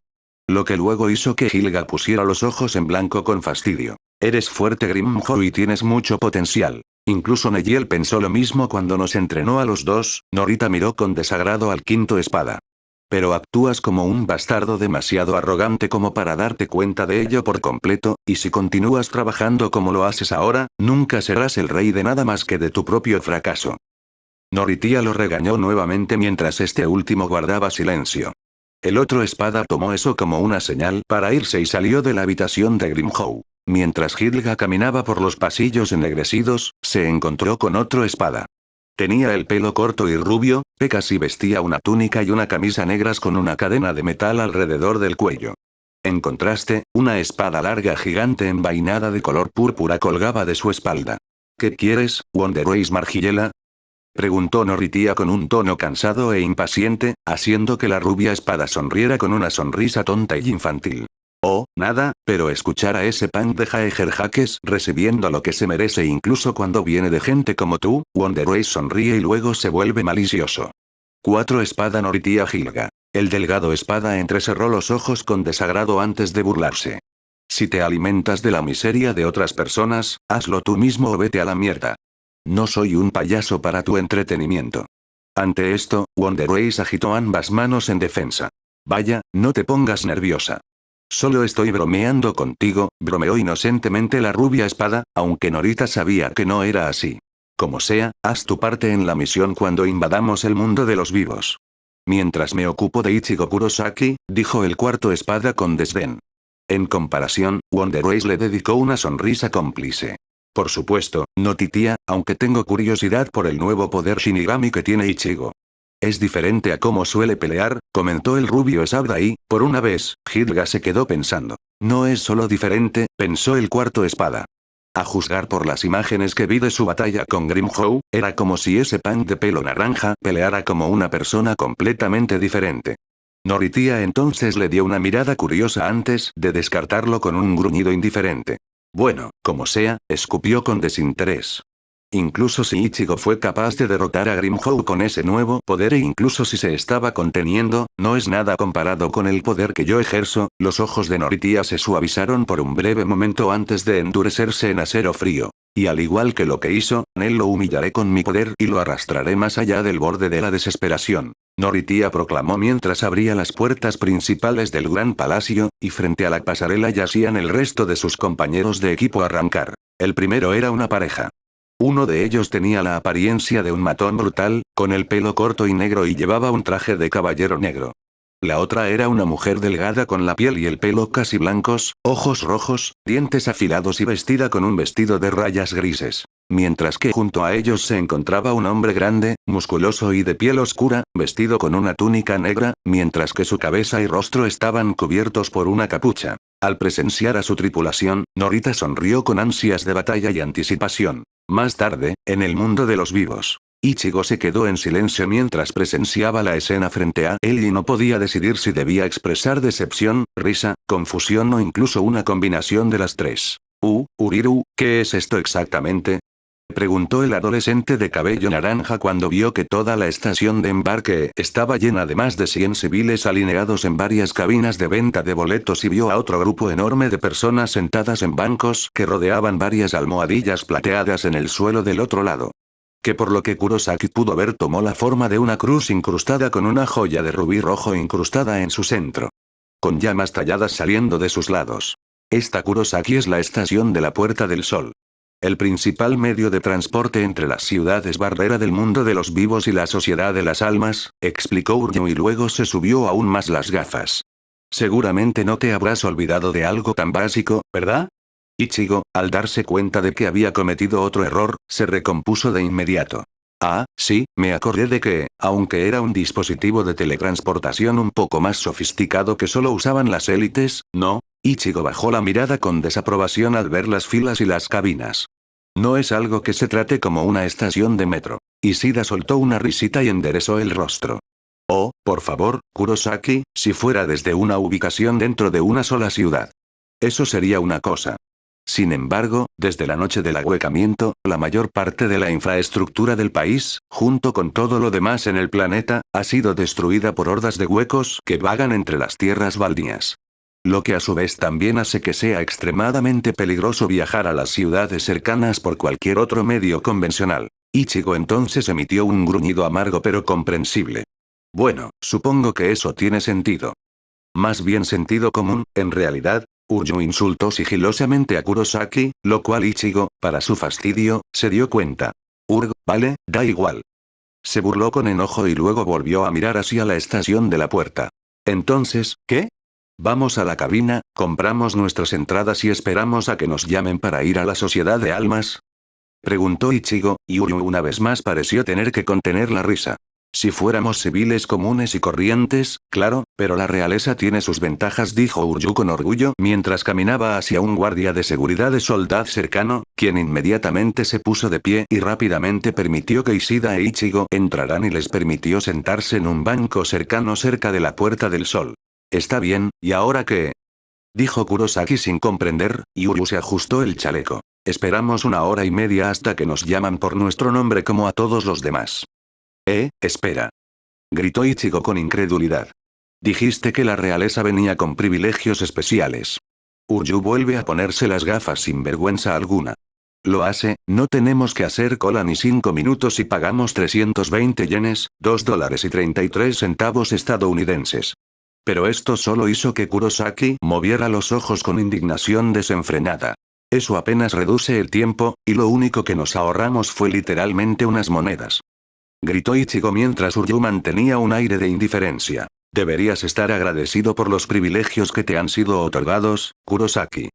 Lo que luego hizo que Hilga pusiera los ojos en blanco con fastidio. Eres fuerte Grimhow y tienes mucho potencial. Incluso Nejiel pensó lo mismo cuando nos entrenó a los dos, Norita miró con desagrado al quinto espada. Pero actúas como un bastardo demasiado arrogante como para darte cuenta de ello por completo, y si continúas trabajando como lo haces ahora, nunca serás el rey de nada más que de tu propio fracaso. Noritia lo regañó nuevamente mientras este último guardaba silencio. El otro espada tomó eso como una señal para irse y salió de la habitación de Grimhow. Mientras Hilga caminaba por los pasillos ennegrecidos, se encontró con otro espada. Tenía el pelo corto y rubio, pecas y vestía una túnica y una camisa negras con una cadena de metal alrededor del cuello. En contraste, una espada larga gigante envainada de color púrpura colgaba de su espalda. ¿Qué quieres, Wonderways Margillela? Preguntó Noritia con un tono cansado e impaciente, haciendo que la rubia espada sonriera con una sonrisa tonta y infantil. Oh, nada, pero escuchar a ese punk de Jaeger Jaques recibiendo lo que se merece incluso cuando viene de gente como tú, Wonderways sonríe y luego se vuelve malicioso. 4 espada Noritia Hilga. El delgado espada entrecerró los ojos con desagrado antes de burlarse. Si te alimentas de la miseria de otras personas, hazlo tú mismo o vete a la mierda. No soy un payaso para tu entretenimiento. Ante esto, Wonderways agitó ambas manos en defensa. Vaya, no te pongas nerviosa. Solo estoy bromeando contigo, bromeó inocentemente la rubia espada, aunque Norita sabía que no era así. Como sea, haz tu parte en la misión cuando invadamos el mundo de los vivos. Mientras me ocupo de Ichigo Kurosaki, dijo el cuarto espada con desdén. En comparación, Wonderways le dedicó una sonrisa cómplice. Por supuesto, no titía, aunque tengo curiosidad por el nuevo poder Shinigami que tiene Ichigo. Es diferente a cómo suele pelear, comentó el rubio espada y, por una vez, Hilga se quedó pensando. No es solo diferente, pensó el cuarto espada. A juzgar por las imágenes que vi de su batalla con Grimhow, era como si ese punk de pelo naranja peleara como una persona completamente diferente. Noritia entonces le dio una mirada curiosa antes de descartarlo con un gruñido indiferente. Bueno, como sea, escupió con desinterés. Incluso si Ichigo fue capaz de derrotar a Grimhow con ese nuevo poder e incluso si se estaba conteniendo, no es nada comparado con el poder que yo ejerzo, los ojos de Noritia se suavizaron por un breve momento antes de endurecerse en acero frío. Y al igual que lo que hizo, él lo humillaré con mi poder y lo arrastraré más allá del borde de la desesperación. Noritia proclamó mientras abría las puertas principales del gran palacio, y frente a la pasarela yacían el resto de sus compañeros de equipo a arrancar. El primero era una pareja. Uno de ellos tenía la apariencia de un matón brutal, con el pelo corto y negro y llevaba un traje de caballero negro. La otra era una mujer delgada con la piel y el pelo casi blancos, ojos rojos, dientes afilados y vestida con un vestido de rayas grises. Mientras que junto a ellos se encontraba un hombre grande, musculoso y de piel oscura, vestido con una túnica negra, mientras que su cabeza y rostro estaban cubiertos por una capucha. Al presenciar a su tripulación, Norita sonrió con ansias de batalla y anticipación. Más tarde, en el mundo de los vivos, Ichigo se quedó en silencio mientras presenciaba la escena frente a él y no podía decidir si debía expresar decepción, risa, confusión o incluso una combinación de las tres. Uriru, ¿qué es esto exactamente? Preguntó el adolescente de cabello naranja cuando vio que toda la estación de embarque estaba llena de más de 100 civiles alineados en varias cabinas de venta de boletos y vio a otro grupo enorme de personas sentadas en bancos que rodeaban varias almohadillas plateadas en el suelo del otro lado. Que por lo que Kurosaki pudo ver tomó la forma de una cruz incrustada con una joya de rubí rojo incrustada en su centro. Con llamas talladas saliendo de sus lados. Esta Kurosaki es la estación de la Puerta del Sol. El principal medio de transporte entre las ciudades barrera del mundo de los vivos y la sociedad de las almas, explicó Uryu y luego se subió aún más las gafas. Seguramente no te habrás olvidado de algo tan básico, ¿verdad? Ichigo, al darse cuenta de que había cometido otro error, se recompuso de inmediato. Ah, sí, me acordé de que, aunque era un dispositivo de teletransportación un poco más sofisticado que solo usaban las élites, ¿no? Ichigo bajó la mirada con desaprobación al ver las filas y las cabinas. No es algo que se trate como una estación de metro. Ishida soltó una risita y enderezó el rostro. Oh, por favor, Kurosaki, si fuera desde una ubicación dentro de una sola ciudad. Eso sería una cosa. Sin embargo, desde la noche del ahuecamiento, la mayor parte de la infraestructura del país, junto con todo lo demás en el planeta, ha sido destruida por hordas de huecos que vagan entre las tierras baldías. Lo que a su vez también hace que sea extremadamente peligroso viajar a las ciudades cercanas por cualquier otro medio convencional. Ichigo entonces emitió un gruñido amargo pero comprensible. Bueno, supongo que eso tiene sentido. Más bien sentido común, en realidad. Uryu insultó sigilosamente a Kurosaki, lo cual Ichigo, para su fastidio, se dio cuenta. Vale, da igual. Se burló con enojo y luego volvió a mirar hacia la estación de la puerta. Entonces, ¿qué? Vamos a la cabina, compramos nuestras entradas y esperamos a que nos llamen para ir a la Sociedad de Almas. Preguntó Ichigo, y Uryu una vez más pareció tener que contener la risa. Si fuéramos civiles comunes y corrientes, claro, pero la realeza tiene sus ventajas, dijo Uryu con orgullo mientras caminaba hacia un guardia de seguridad de soldad cercano, quien inmediatamente se puso de pie y rápidamente permitió que Ishida e Ichigo entraran y les permitió sentarse en un banco cercano cerca de la Puerta del Sol. Está bien, ¿y ahora qué? Dijo Kurosaki sin comprender, y Uryu se ajustó el chaleco. Esperamos 1 hora y media hasta que nos llaman por nuestro nombre como a todos los demás. Espera. Gritó Ichigo con incredulidad. Dijiste que la realeza venía con privilegios especiales. Uryu vuelve a ponerse las gafas sin vergüenza alguna. Lo hace, no tenemos que hacer cola ni 5 minutos y pagamos 320 yenes, $2.33 estadounidenses. Pero esto solo hizo que Kurosaki moviera los ojos con indignación desenfrenada. Eso apenas reduce el tiempo, y lo único que nos ahorramos fue literalmente unas monedas. Gritó Ichigo mientras Uryu mantenía un aire de indiferencia. Deberías estar agradecido por los privilegios que te han sido otorgados, Kurosaki.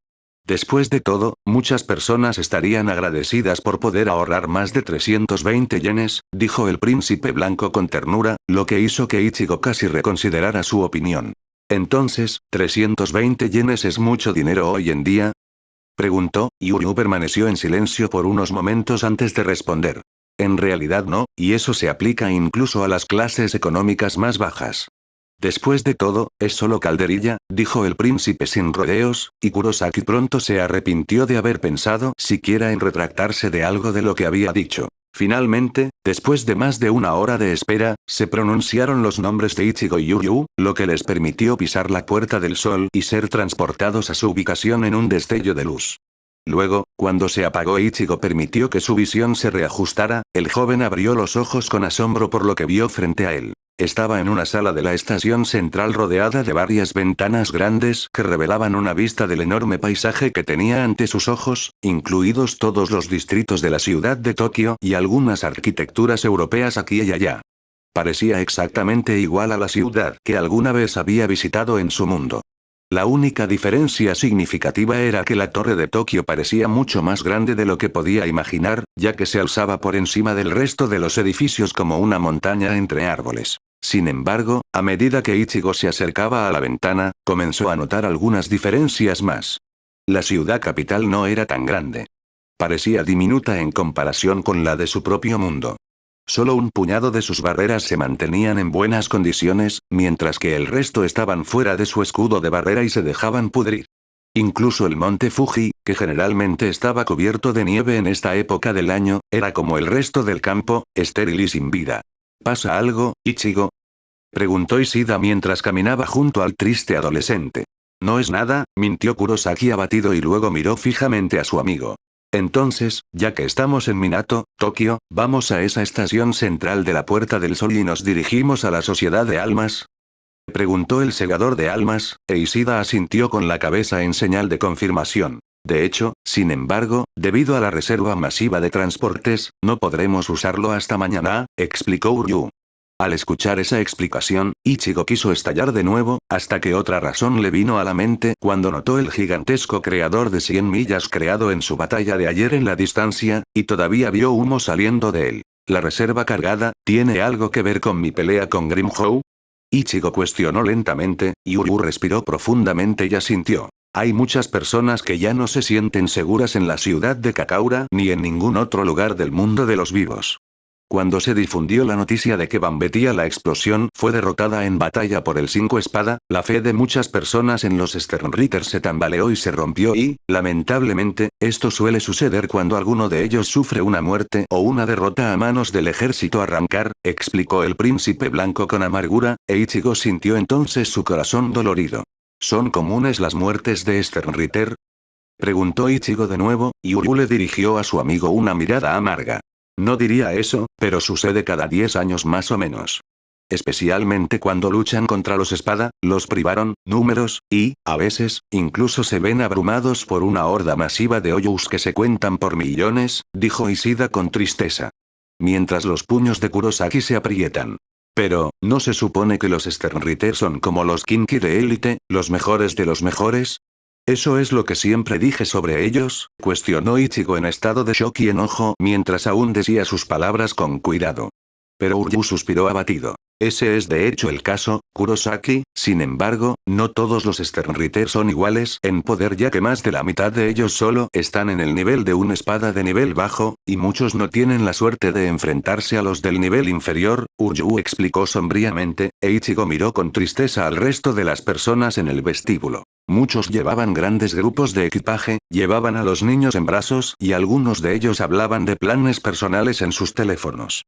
Después de todo, muchas personas estarían agradecidas por poder ahorrar más de 320 yenes, dijo el príncipe blanco con ternura, lo que hizo que Ichigo casi reconsiderara su opinión. Entonces, ¿320 yenes es mucho dinero hoy en día? Preguntó, y Uryu permaneció en silencio por unos momentos antes de responder. En realidad no, y eso se aplica incluso a las clases económicas más bajas. Después de todo, es solo calderilla, dijo el príncipe sin rodeos, y Kurosaki pronto se arrepintió de haber pensado siquiera en retractarse de algo de lo que había dicho. Finalmente, después de más de 1 hora de espera, se pronunciaron los nombres de Ichigo y Uryu, lo que les permitió pisar la Puerta del Sol y ser transportados a su ubicación en un destello de luz. Luego, cuando se apagó Ichigo permitió que su visión se reajustara, el joven abrió los ojos con asombro por lo que vio frente a él. Estaba en una sala de la estación central rodeada de varias ventanas grandes que revelaban una vista del enorme paisaje que tenía ante sus ojos, incluidos todos los distritos de la ciudad de Tokio y algunas arquitecturas europeas aquí y allá. Parecía exactamente igual a la ciudad que alguna vez había visitado en su mundo. La única diferencia significativa era que la torre de Tokio parecía mucho más grande de lo que podía imaginar, ya que se alzaba por encima del resto de los edificios como una montaña entre árboles. Sin embargo, a medida que Ichigo se acercaba a la ventana, comenzó a notar algunas diferencias más. La ciudad capital no era tan grande. Parecía diminuta en comparación con la de su propio mundo. Solo un puñado de sus barreras se mantenían en buenas condiciones, mientras que el resto estaban fuera de su escudo de barrera y se dejaban pudrir. Incluso el monte Fuji, que generalmente estaba cubierto de nieve en esta época del año, era como el resto del campo, estéril y sin vida. ¿Pasa algo, Ichigo? Preguntó Ishida mientras caminaba junto al triste adolescente. No es nada, mintió Kurosaki abatido y luego miró fijamente a su amigo. Entonces, ya que estamos en Minato, Tokio, vamos a esa estación central de la Puerta del Sol y nos dirigimos a la Sociedad de Almas. Preguntó el segador de almas, e Ishida asintió con la cabeza en señal de confirmación. De hecho, sin embargo, debido a la reserva masiva de transportes, no podremos usarlo hasta mañana, explicó Uryu. Al escuchar esa explicación, Ichigo quiso estallar de nuevo, hasta que otra razón le vino a la mente cuando notó el gigantesco creador de 100 millas creado en su batalla de ayer en la distancia, y todavía vio humo saliendo de él. ¿La reserva cargada, tiene algo que ver con mi pelea con Grimhou? Ichigo cuestionó lentamente, y Uryu respiró profundamente y asintió. Hay muchas personas que ya no se sienten seguras en la ciudad de Kakaura ni en ningún otro lugar del mundo de los vivos. Cuando se difundió la noticia de que Banbetía la explosión fue derrotada en batalla por el Cinco Espada, la fe de muchas personas en los Sternritter se tambaleó y se rompió y, lamentablemente, esto suele suceder cuando alguno de ellos sufre una muerte o una derrota a manos del ejército arrancar, explicó el príncipe blanco con amargura, e Ichigo sintió entonces su corazón dolorido. ¿Son comunes las muertes de Sternritter? Preguntó Ichigo de nuevo, y Uryu le dirigió a su amigo una mirada amarga. No diría eso, pero sucede cada 10 años más o menos. Especialmente cuando luchan contra los espada, los privaron, números, y, a veces, incluso se ven abrumados por una horda masiva de Oyous que se cuentan por millones, dijo Ishida con tristeza. Mientras los puños de Kurosaki se aprietan. Pero, ¿no se supone que los Sternritter son como los Kinki de élite, los mejores de los mejores? ¿Eso es lo que siempre dije sobre ellos?, cuestionó Ichigo en estado de shock y enojo mientras aún decía sus palabras con cuidado. Pero Uryu suspiró abatido. Ese es de hecho el caso, Kurosaki, sin embargo, no todos los Sternritter son iguales en poder ya que más de la mitad de ellos solo están en el nivel de una espada de nivel bajo, y muchos no tienen la suerte de enfrentarse a los del nivel inferior, Uryu explicó sombríamente, e Ichigo miró con tristeza al resto de las personas en el vestíbulo. Muchos llevaban grandes grupos de equipaje, llevaban a los niños en brazos y algunos de ellos hablaban de planes personales en sus teléfonos.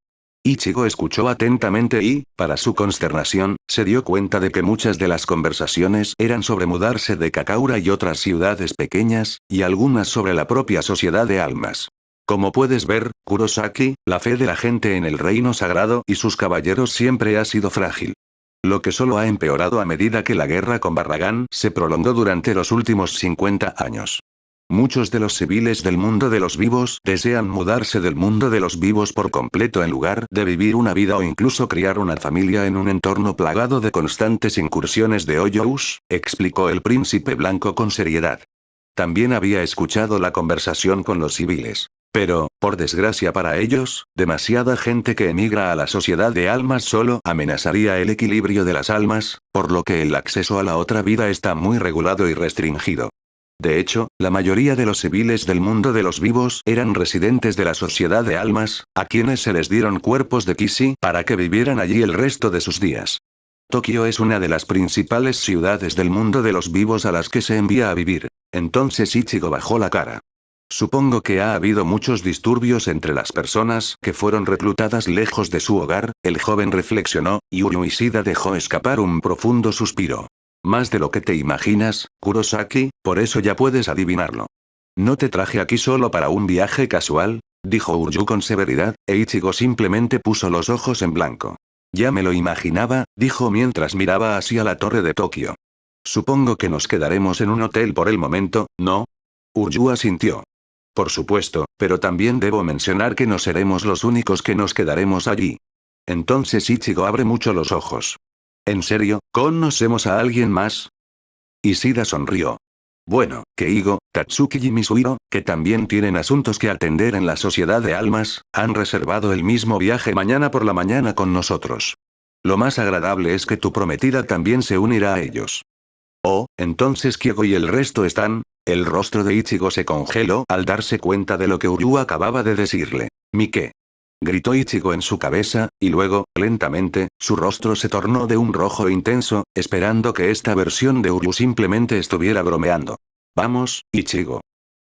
Ichigo escuchó atentamente y, para su consternación, se dio cuenta de que muchas de las conversaciones eran sobre mudarse de Kakaura y otras ciudades pequeñas, y algunas sobre la propia sociedad de almas. Como puedes ver, Kurosaki, la fe de la gente en el reino sagrado y sus caballeros siempre ha sido frágil. Lo que solo ha empeorado a medida que la guerra con Barragán se prolongó durante los últimos 50 años. Muchos de los civiles del mundo de los vivos desean mudarse del mundo de los vivos por completo en lugar de vivir una vida o incluso criar una familia en un entorno plagado de constantes incursiones de Oyous, explicó el príncipe blanco con seriedad. También había escuchado la conversación con los civiles. Pero, por desgracia para ellos, demasiada gente que emigra a la sociedad de almas solo amenazaría el equilibrio de las almas, por lo que el acceso a la otra vida está muy regulado y restringido. De hecho, la mayoría de los civiles del mundo de los vivos eran residentes de la sociedad de almas, a quienes se les dieron cuerpos de Kishi para que vivieran allí el resto de sus días. Tokio es una de las principales ciudades del mundo de los vivos a las que se envía a vivir. Entonces Ichigo bajó la cara. Supongo que ha habido muchos disturbios entre las personas que fueron reclutadas lejos de su hogar, el joven reflexionó, y Uryu Ishida dejó escapar un profundo suspiro. Más de lo que te imaginas, Kurosaki, por eso ya puedes adivinarlo. No te traje aquí solo para un viaje casual, dijo Uryu con severidad, e Ichigo simplemente puso los ojos en blanco. Ya me lo imaginaba, dijo mientras miraba hacia la torre de Tokio. Supongo que nos quedaremos en un hotel por el momento, ¿no? Uryu asintió. Por supuesto, pero también debo mencionar que no seremos los únicos que nos quedaremos allí. Entonces Ichigo abre mucho los ojos. ¿En serio, conocemos a alguien más? Ishida sonrió. Bueno, Keigo, Tatsuki y Misuhiro, que también tienen asuntos que atender en la sociedad de almas, han reservado el mismo viaje mañana por la mañana con nosotros. Lo más agradable es que tu prometida también se unirá a ellos. Oh, entonces Keigo y el resto están. El rostro de Ichigo se congeló al darse cuenta de lo que Uryu acababa de decirle. ¿Mi qué? Gritó Ichigo en su cabeza, y luego, lentamente, su rostro se tornó de un rojo intenso, esperando que esta versión de Uryu simplemente estuviera bromeando. Vamos, Ichigo.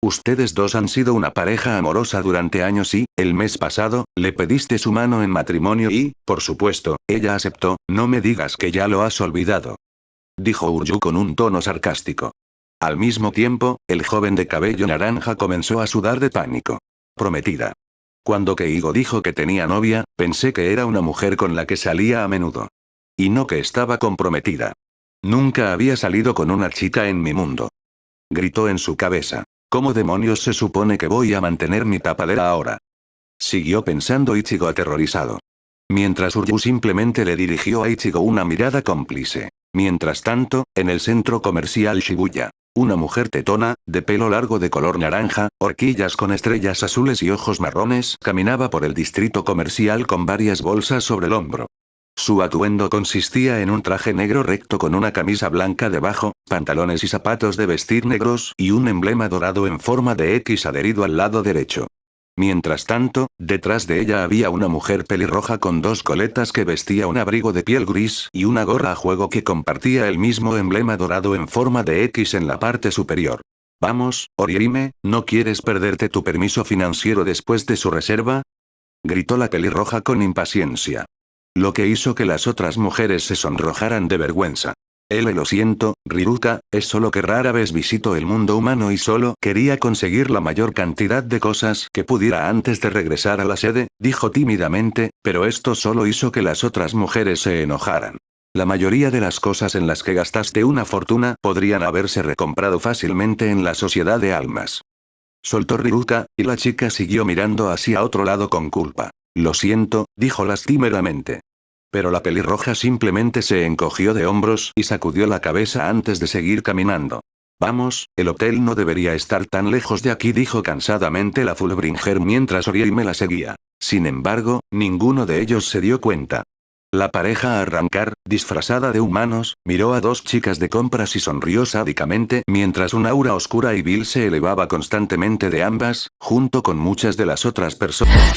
Ustedes dos han sido una pareja amorosa durante años y, el mes pasado, le pediste su mano en matrimonio y, por supuesto, ella aceptó, no me digas que ya lo has olvidado. Dijo Uryu con un tono sarcástico. Al mismo tiempo, el joven de cabello naranja comenzó a sudar de pánico. Prometida. Cuando Keigo dijo que tenía novia, pensé que era una mujer con la que salía a menudo. Y no que estaba comprometida. Nunca había salido con una chica en mi mundo. Gritó en su cabeza. ¿Cómo demonios se supone que voy a mantener mi tapadera ahora? Siguió pensando Ichigo aterrorizado. Mientras Uryu simplemente le dirigió a Ichigo una mirada cómplice. Mientras tanto, en el centro comercial Shibuya. Una mujer tetona, de pelo largo de color naranja, horquillas con estrellas azules y ojos marrones, caminaba por el distrito comercial con varias bolsas sobre el hombro. Su atuendo consistía en un traje negro recto con una camisa blanca debajo, pantalones y zapatos de vestir negros y un emblema dorado en forma de X adherido al lado derecho. Mientras tanto, detrás de ella había una mujer pelirroja con dos coletas que vestía un abrigo de piel gris y una gorra a juego que compartía el mismo emblema dorado en forma de X en la parte superior. Vamos, Orihime, ¿no quieres perderte tu permiso financiero después de su reserva? Gritó la pelirroja con impaciencia. Lo que hizo que las otras mujeres se sonrojaran de vergüenza. Lo siento, Riruka, es solo que rara vez visito el mundo humano y solo quería conseguir la mayor cantidad de cosas que pudiera antes de regresar a la sede, dijo tímidamente, pero esto solo hizo que las otras mujeres se enojaran. La mayoría de las cosas en las que gastaste una fortuna podrían haberse recomprado fácilmente en la sociedad de almas. Soltó Riruka, y la chica siguió mirando hacia otro lado con culpa. Lo siento, dijo lastimeramente. Pero la pelirroja simplemente se encogió de hombros y sacudió la cabeza antes de seguir caminando. Vamos, el hotel no debería estar tan lejos de aquí, dijo cansadamente la Fullbringer mientras Orihime la seguía. Sin embargo, ninguno de ellos se dio cuenta. La pareja a arrancar, disfrazada de humanos, miró a dos chicas de compras y sonrió sádicamente mientras un aura oscura y vil se elevaba constantemente de ambas, junto con muchas de las otras personas.